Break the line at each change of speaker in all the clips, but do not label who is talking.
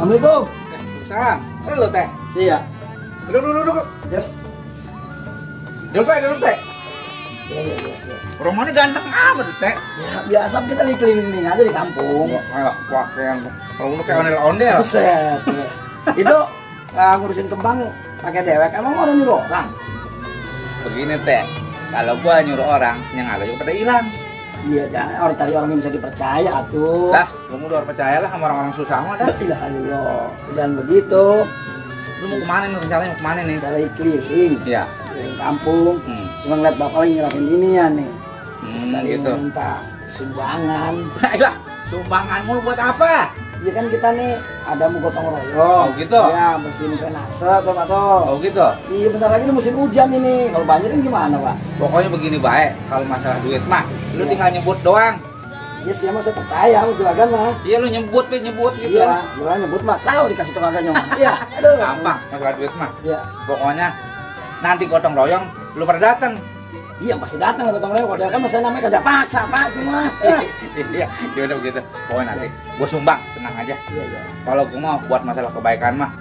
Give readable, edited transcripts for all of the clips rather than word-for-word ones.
Assalamualaikum.
Salam. Lo teh.
Iya.
Duduk.
Ya.
Duduk teh.
Iya.
Rumahnya ganteng amat teh.
Ya biasa kita di keliling aja di kampung.
Wah, yang kalau udah kayak ondel-ondel.
Buset. Itu ngurusin kembang pakai dewek. Emang orang nyuruh orang?
Begini teh. Kalau gua nyuruh orang, yang ada juga pada hilang.
Iya, jangan orang cari orang yang bisa dipercaya atuh.
Lah, lu mau udah percaya lah sama orang-orang susah mah dah.
Ilah Allah, jangan begitu.
Lu mau kemana nih rencananya, mau kemana nih?
Saya lagi keliling,
Iya.
keliling kampung. Cuma ngeliat bapak lagi nyerahin ini ya nih. Sekali
Gitu.
minta sumbangan.
Lah, sumbangan mulu buat apa?
Iya kan kita nih ada mau gotong royong.
Oh, gitu?
Ya, bersihin drainase tuh Pak Toh.
Oh gitu.
Iya, bentar lagi ini musim hujan ini. Kalau banjir kan gimana Pak?
Pokoknya begini baik, kalau masalah duit mah, lu
Iya.
tinggal nyebut doang.
Iya sih, emang saya percaya sama juragan mah.
Iya lu nyebut gitu.
Iya, juragan nyebut mah tahu dikasih tuh kagaknya mah. Iya, aduh.
Gampang masalah duit mah.
Iya.
Pokoknya nanti gotong royong, lu pada datang.
Iya, pasti datang lah gotong royong. Kalau dia kan saya namanya kerja paksa Pak, cuma.
Iya, ya udah begitu. Pokoknya nanti gua sumbang, tenang aja.
Iya.
Kalau gua mau buat masalah kebaikan mah,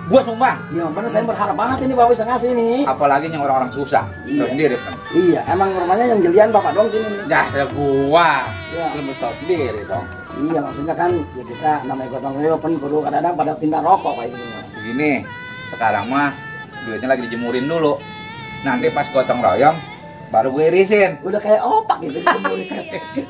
gua sumbang.
Iya, bener saya berharap banget ini Bapak bisa ngasih nih.
Apalagi yang orang-orang susah.
Iya.
Tahu sendiri kan.
Iya, emang rumahnya yang jelian Bapak doang sini nih.
Ya gua.
Iya.
Lu mesti tahu sendiri dong.
Iya, maksudnya kan ya kita namanya gotong royong pen kudu kadang-kadang pada tindak rokok kayak gitu.
Begini, sekarang mah duitnya lagi dijemurin dulu. Nanti pas gotong royong baru gue irisin.
Udah kayak opak gitu dijemurin.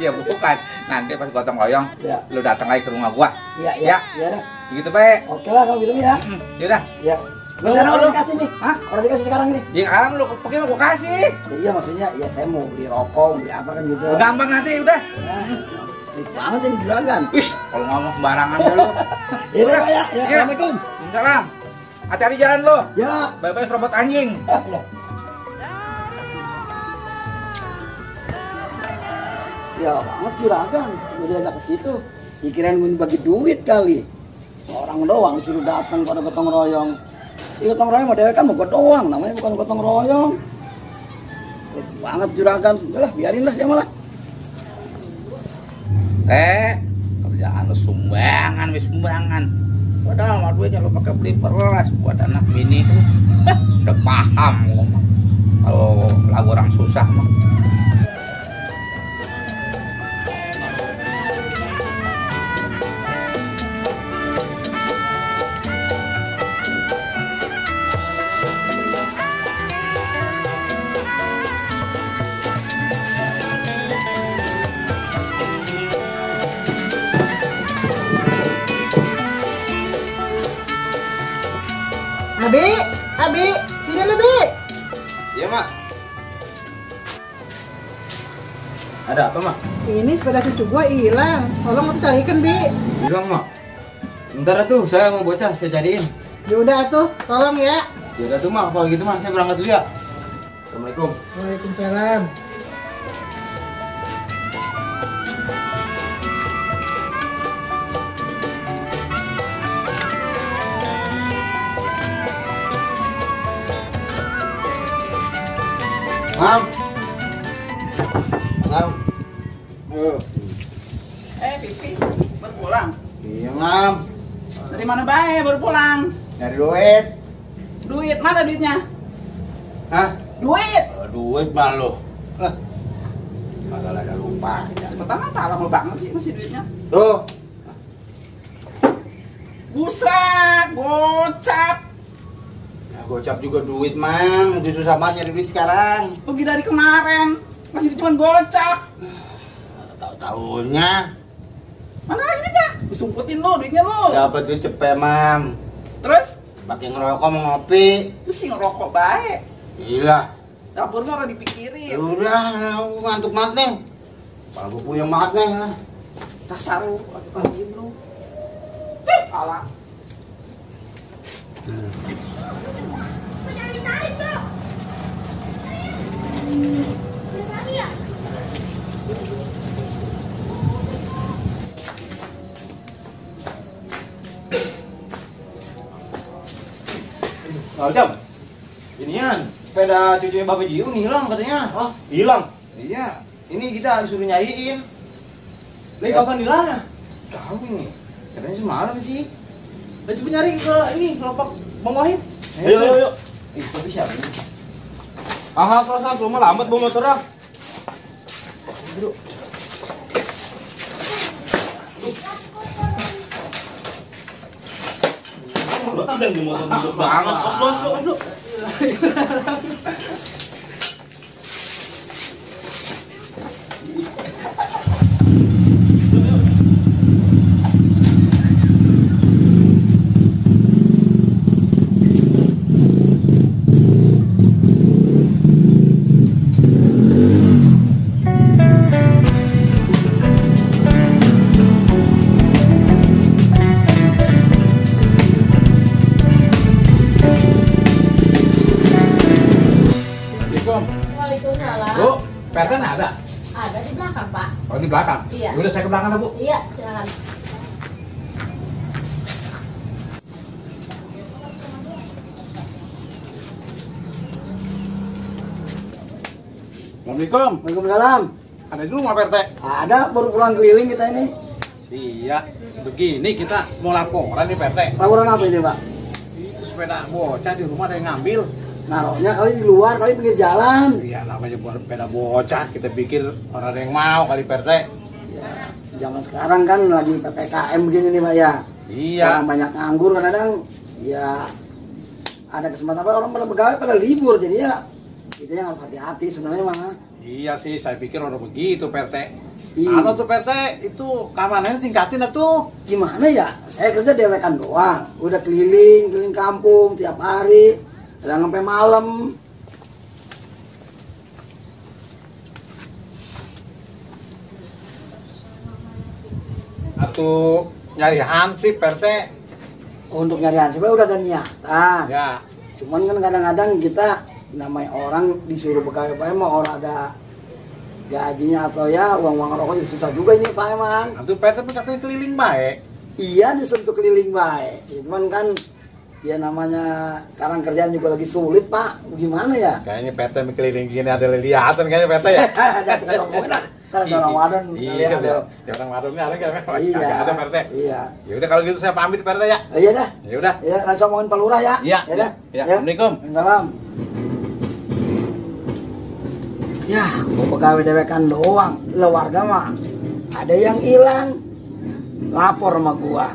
Ya bukan. Nanti pas gotong royong,
Iya.
lu datang lagi ke rumah gua.
Iya dah.
Begitu baik.
Oke lah kalau gitu ya.
Yaudah.
Iya.
Lu
Mas, orang
lu.
dikasih nih.
Hah?
Orang dikasih sekarang nih.
Ya sekarang lu pakai mau gua kasih.
Iya maksudnya, ya saya mau beli rokok, beli apa kan gitu.
Gampang nanti udah.
Nah, pelit banget jadi juragan.
Wih, kalau ngomong sembarangan dulu.
Iya deh Pak ya. Ya, Assalamualaikum.
Salam. Hati-hati jalan lu.
Ya.
Bye-bye serobot anjing.
Ya. Ya banget juragan. Udah diajak ke situ. Dikirain gue bagi duit kali. Orang doang disuruh datang pada gotong royong. Si gotong royong mau dewek kan mau gue doang. Namanya bukan gotong royong. Pelit banget juragan. Udah lah, biarin lah dia malah.
Kerjaan lu sumbangan, sumbangan. Padahal mah duitnya lu pakai beli beras buat anak bini itu. Udah paham gua mah. Kalau lagu orang susah mah.
Abi, sini lu Bi.
Iya mak. Ada apa mak?
Ini sepeda cucu gua hilang. Tolong lu carikan Bi.
Bilang mak. Bentar tuh, saya mau bocah, saya cariin.
Ya udah tuh, tolong ya.
Ya udah tuh mak, kalau gitu mak, saya berangkat dulu ya. Assalamualaikum.
Waalaikumsalam.
Mam. Mam.
Pipi, baru pulang.
Iya mam.
Dari mana bae baru pulang?
Dari duit.
Duit mana duitnya?
Hah?
Duit.
Duit malu. Masalah ada lupa.
Cepetan apa lama banget sih masih duitnya?
Tuh.
Buset, gocap.
Ya, gocap juga duit mang. Itu susah banget nyari duit sekarang.
Pergi dari kemarin, masih cuma gocap.
Tahu-tahunya
Mana lagi duitnya? Disumputin lo duitnya lo.
dapat duit cepet mam.
Terus,
Pakai ngerokok mau ngopi.
lu sih ngerokok baik.
Gila.
Dapur mah udah
Ya
dipikirin.
udah, aku ngantuk banget nih. Kepala gue puyeng banget nih.
Dasar lu, diem lu. Alah.
Nah, Jam, inian sepeda cucunya Bapak Jiu nih hilang katanya.
Oh,
Hilang.
iya. Ini kita disuruh nyariin.
Lagi kapan hilangnya?
Tahu ini. Katanya semalam sih.
Dan coba nyari ke ini kelompok Bang Wahid. Ayo. Tapi siapa ini? Sas, lu mah lambat bawa motor ah. Duduk. Udah di motor duduk banget. Os.
Waalaikumsalam.
Bu, persen ada?
Ada di belakang, Pak.
Oh, di belakang?
Iya.
Udah saya ke belakang lah, Bu.
Iya, silakan.
Assalamualaikum.
Waalaikumsalam.
Ada di rumah, Pak RT?
Ada, baru pulang keliling kita ini.
Iya, begini kita mau laporan nih, Pak RT.
Laporan apa ini, Pak?
Itu sepeda bocah di rumah ada yang ngambil.
Naruhnya kali di luar, kali pinggir jalan.
Iya, namanya buat sepeda bocah, kita pikir orang ada yang mau kali, Pak RT.
Ya, zaman sekarang kan lagi PPKM begini nih, Pak ya.
Iya.
Orang banyak nganggur kadang-kadang ya ada kesempatan apa orang pada begawe pada libur jadi ya kita yang harus hati-hati sebenarnya mah.
Iya sih, saya pikir orang begitu, Pak RT.
Iya.
Kalau tuh Pak RT, itu keamanannya tingkatin atuh.
Gimana ya? Saya kerja dewekan doang. Udah keliling kampung tiap hari. Kadang sampai malam.
Atuh nyari hansip, Pak RT.
Untuk nyari hasil udah ada niatan.
Ya.
Cuman kan kadang-kadang kita namanya orang disuruh begawe Pak emang orang ada gajinya atau ya uang-uang rokok juga susah juga ini Pak emang.
Atuh Pak RT punya keliling baik.
Iya justru untuk keliling baik. Cuman kan ya namanya sekarang kerjaan juga lagi sulit Pak. Gimana ya?
Kayaknya Pak RT keliling gini ada lihatan kayaknya Pak RT ya.
Jangan ngomongin lah. Ntar ada orang wadon
Iya,
kalian ada.
ya orang wadon ini ada nggak?
Iya.
Nggak ada Pak RT.
Iya.
Ya udah kalau gitu saya pamit Pak RT ya.
Iya dah.
Ya udah.
Ya langsung ngomongin Pak Lurah ya.
Iya.
Ya dah.
Ya. Assalamualaikum.
Waalaikumsalam. Ya, mau pegawai dewekan doang. Lo warga mah ada yang hilang, lapor sama gua.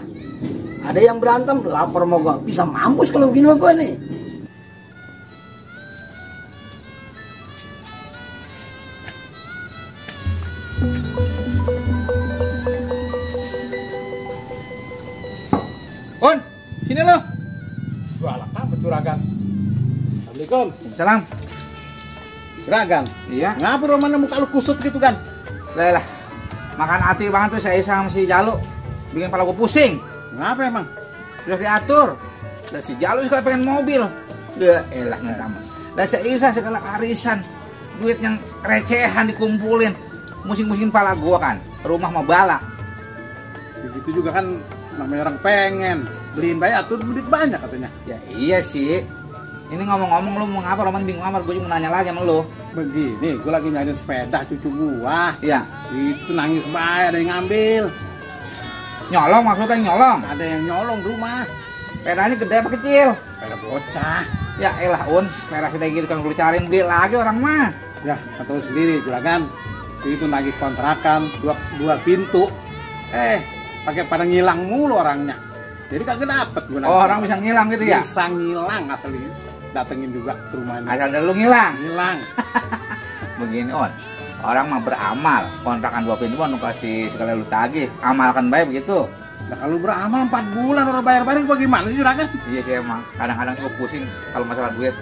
Ada yang berantem, lapor sama gua. Bisa mampus kalau begini sama gua nih.
On, sini lo.
Wah, apa curagan? Assalamualaikum.
Salam.
Curagan.
Iya.
Ngapa rumahnya muka lu kusut gitu kan?
Lah. Makan hati banget tuh saya sama si Jalu. Bikin kepala gue pusing.
Ngapa emang?
Sudah diatur. Dan si Jalu juga pengen mobil. Ya elah minta amat. Dan si Isa segala arisan. Duit yang recehan dikumpulin. Musing-musingin kepala gua kan. Rumah mau bala.
Begitu juga kan namanya orang pengen beliin bayi atuh duit banyak katanya.
Ya iya sih. Ini ngomong-ngomong lu mau ngapa? Roman bingung amat. Gue juga mau nanya lagi sama lu.
Begini, gue lagi nyariin sepeda cucu gua.
Iya.
Itu nangis bayi ada yang ngambil.
Nyolong maksudnya nyolong.
Ada yang nyolong rumah.
Sepedanya gede apa kecil?
Sepeda bocah.
Ya elah Un, sepeda kayak gitu kan gue cariin beli lagi orang mah.
Ya, atau sendiri juragan. Itu lagi kontrakan dua pintu. Pakai pada ngilang mulu orangnya. Jadi kagak dapet gua.
Oh, orang bisa ngilang gitu ya?
Bisa ngilang asli. Datengin juga ke rumah ini.
Asal dari lu ngilang.
Ngilang.
Begini On, orang mah beramal. Kontrakan 2 pintu mau kasih sekali lu tagih. Amalkan baik begitu.
Nah kalau beramal 4 bulan orang bayar-bayar bagaimana sih juragan?
Iya sih emang. Kadang-kadang gue pusing kalau masalah duit.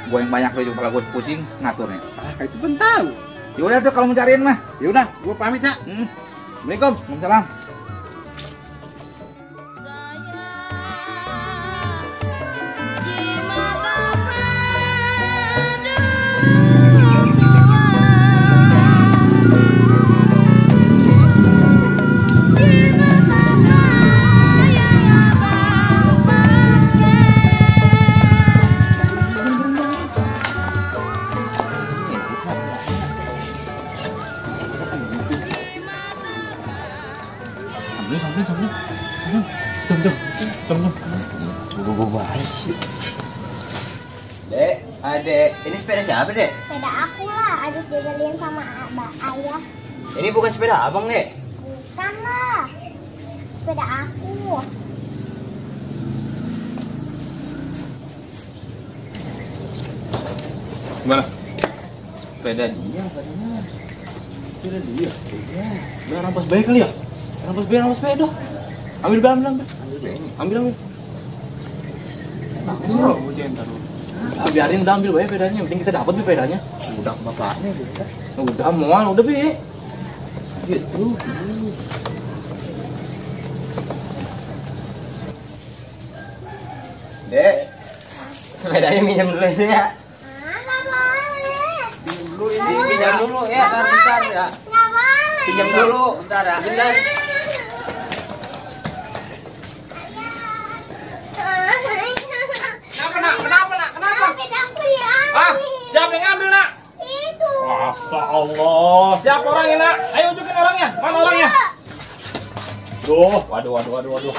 Gue yang banyak duit kepala gue pusing ngaturnya.
Itu pun tahu.
Ya udah tuh kalau mau cariin mah.
Ya udah, gua pamit ya.
Assalamualaikum. Waalaikumsalam.
Sambil. Jom.
Gue baik sih.
Dek, adek, ini sepeda siapa, Dek?
Sepeda aku lah, habis dibeliin sama ayah.
Ini bukan sepeda abang, Dek.
Bukan lah, sepeda aku.
Gimana? Sepeda dia katanya. Sepeda dia. Udah rampas baik kali ya? Rampas sepeda. Ambil. Biarin udah ambil baik sepedanya, penting kita dapat sepedanya.
Udah bapaknya
Udah mual, udah Bi.
gitu.
Dek, sepedanya minjem dulu ya.
Nggak boleh.
Dulu ini pinjam dulu ya, bentar ya.
Nggak boleh.
Pinjam dulu, bentar ya. Bentar.
Kenapa? Sepeda aku diambil.
Siapa yang ngambil, Nak?
Itu.
Masya Allah. Siapa orangnya, Nak? Ayo tunjukin orangnya. Mana orangnya? Duh, waduh.